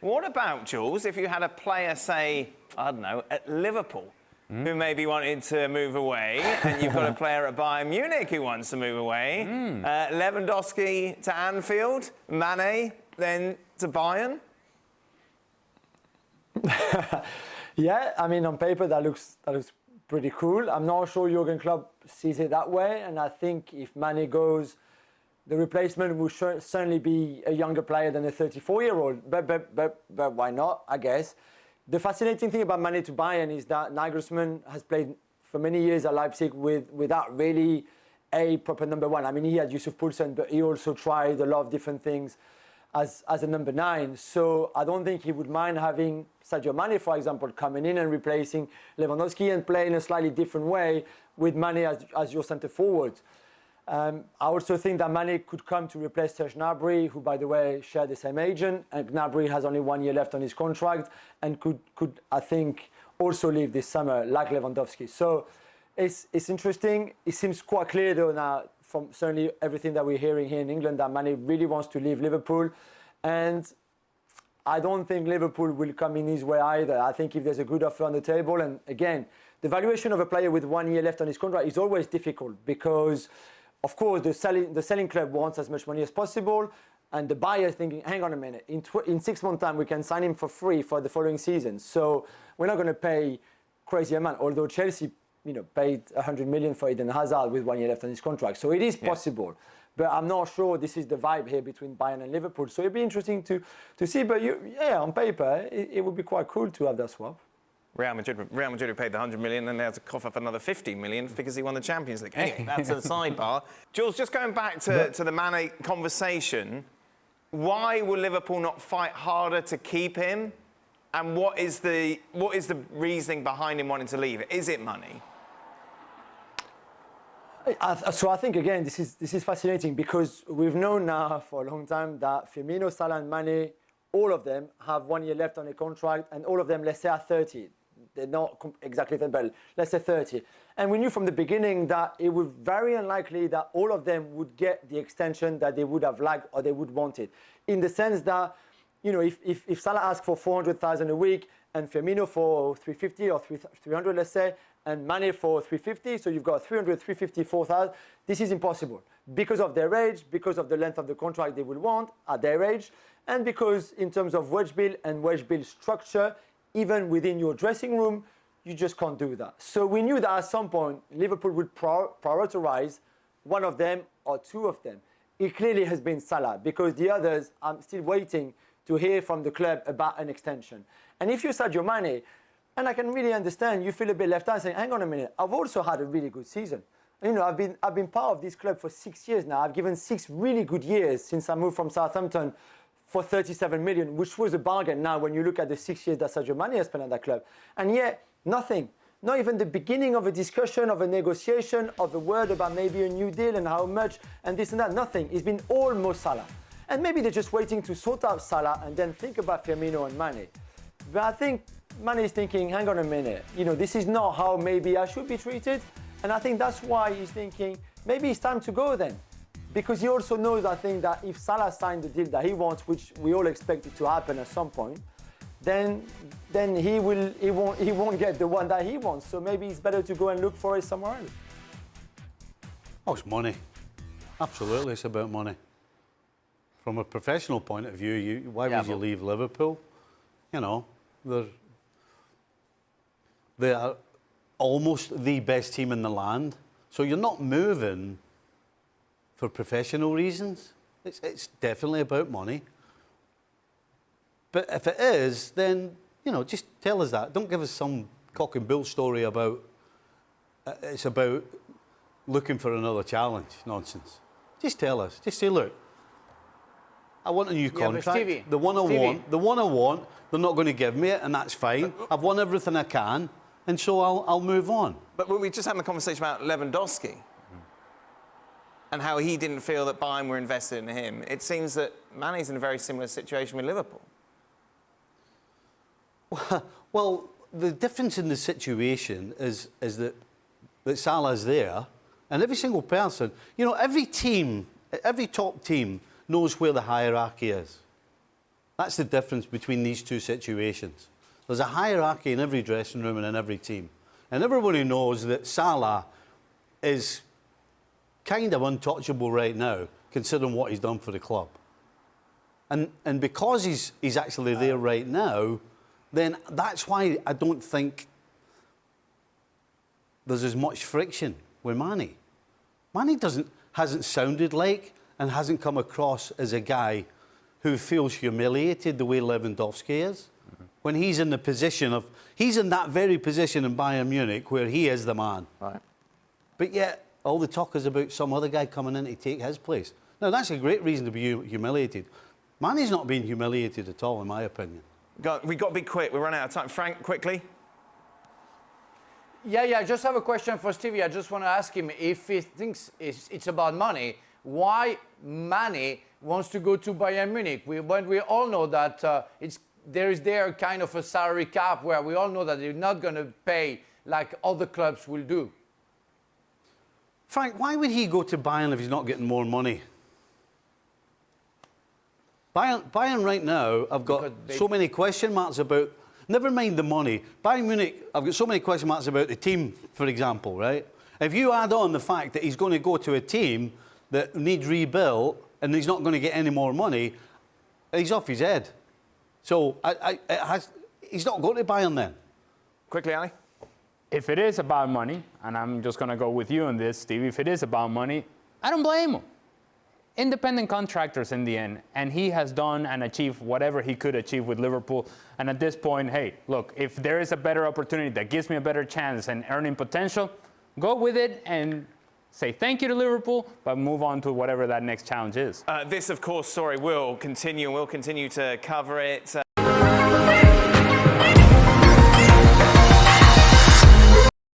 What about, Jules, if you had a player, say, I don't know, at Liverpool, who maybe wanted to move away, and you've got a player at Bayern Munich who wants to move away, Lewandowski to Anfield, Mane then to Bayern? Yeah, I mean, on paper that looks pretty cool. I'm not sure Jurgen Klopp sees it that way, and I think if Mane goes, the replacement will certainly be a younger player than a 34-year-old. But why not? I guess. The fascinating thing about Mane to Bayern is that Nagelsmann has played for many years at Leipzig without really a proper number one. I mean, he had Yusuf Poulsen, but he also tried a lot of different things as a number 9. So I don't think he would mind having Sadio Mane, for example, coming in and replacing Lewandowski and playing a slightly different way with Mane as your centre forward. I also think that Mane could come to replace Serge Gnabry, who, by the way, share the same agent, and Gnabry has only 1 year left on his contract and could I think, also leave this summer, like Lewandowski. So it's interesting. It seems quite clear, though, now, from certainly everything that we're hearing here in England, that Mane really wants to leave Liverpool. And I don't think Liverpool will come in his way either. I think if there's a good offer on the table, and again, the valuation of a player with 1 year left on his contract is always difficult because, of course, the selling club wants as much money as possible, and the buyer is thinking, hang on a minute, in 6 months' time we can sign him for free for the following season. So we're not going to pay crazy amount, although Chelsea paid 100 million for Eden Hazard with 1 year left on his contract. So it is possible. But I'm not sure this is the vibe here between Bayern and Liverpool. So it'd be interesting to see. But yeah, on paper, it would be quite cool to have that swap. Real Madrid who paid the 100 million, and they had to cough up another 50 million because he won the Champions League. Anyway, that's a sidebar. Jules, just going back to the Mane conversation, why will Liverpool not fight harder to keep him? And what is the reasoning behind him wanting to leave? Is it money? So I think, again, this is fascinating because we've known now for a long time that Firmino, Salah and Mane, all of them have 1 year left on a contract, and all of them, let's say, are 30. They're not exactly 10, but let's say 30. And we knew from the beginning that it was very unlikely that all of them would get the extension that they would have liked or they would want it. In the sense that, if Salah asks for 400,000 a week and Firmino for 350 or 300, let's say, and Mane for 350, so you've got 300, 350, 4,000. This is impossible because of their age, because of the length of the contract they will want at their age, and because in terms of wage bill and wage bill structure, even within your dressing room, you just can't do that. So we knew that at some point, Liverpool would prioritize one of them or two of them. It clearly has been Salah, because the others, I'm still waiting to hear from the club about an extension. And if you're Sadio Mane, and I can really understand, you feel a bit left out saying, hang on a minute, I've also had a really good season. I've been part of this club for 6 years now. I've given 6 really good years since I moved from Southampton for 37 million, which was a bargain now when you look at the 6 years that Sadio Mane has spent at that club. And yet, nothing. Not even the beginning of a discussion, of a negotiation, of a word about maybe a new deal and how much, and this and that, nothing. It's been almost Salah. And maybe they're just waiting to sort out Salah and then think about Firmino and Mane. But I think Mane is thinking, hang on a minute, this is not how maybe I should be treated. And I think that's why he's thinking, maybe it's time to go then. Because he also knows, I think, that if Salah signed the deal that he wants, which we all expect it to happen at some point, then he won't get the one that he wants. So maybe it's better to go and look for it somewhere else. Oh, it's money. Absolutely, it's about money. From a professional point of view, why would you leave Liverpool? They are almost the best team in the land. So you're not moving for professional reasons. It's definitely about money. But if it is, then, just tell us that. Don't give us some cock and bull story about it's about looking for another challenge nonsense. Just tell us. Just say, look, I want a new contract. The one I want, they're not going to give me it, and that's fine. I've won everything I can, and so I'll move on. But we just had a conversation about Lewandowski and how he didn't feel that Bayern were invested in him. It seems that Mane's in a very similar situation with Liverpool. Well, the difference in the situation is that Salah's there, and every single person, every top team knows where the hierarchy is. That's the difference between these two situations. There's a hierarchy in every dressing room and in every team. And everybody knows that Salah is kind of untouchable right now, considering what he's done for the club. And because he's actually there right now, then that's why I don't think there's as much friction with Mane. Mane hasn't sounded like and hasn't come across as a guy who feels humiliated the way Lewandowski is. When he's in the position of, he's in that very position in Bayern Munich where he is the man. Right. But yet, all the talk is about some other guy coming in to take his place. Now, that's a great reason to be humiliated. Mane's not being humiliated at all, in my opinion. We've got to be quick. We're running out of time. Frank, quickly. Yeah, I just have a question for Stevie. I just want to ask him if he thinks it's about money, why Mane wants to go to Bayern Munich. When we all know that there is kind of a salary cap where we all know that they're not going to pay like other clubs will do. Frank, why would he go to Bayern if he's not getting more money? Bayern right now, I've got so many question marks about, never mind the money. Bayern Munich, I've got so many question marks about the team, for example, right? If you add on the fact that he's going to go to a team that needs rebuilt and he's not going to get any more money, he's off his head. So he's not going to Bayern then. Quickly, Ali. If it is about money, and I'm just going to go with you on this, Steve, if it is about money, I don't blame him. Independent contractors in the end, and he has done and achieved whatever he could achieve with Liverpool. And at this point, hey, look, if there is a better opportunity that gives me a better chance and earning potential, go with it and say thank you to Liverpool, but move on to whatever that next challenge is. This, of course, will continue, and we'll continue to cover it.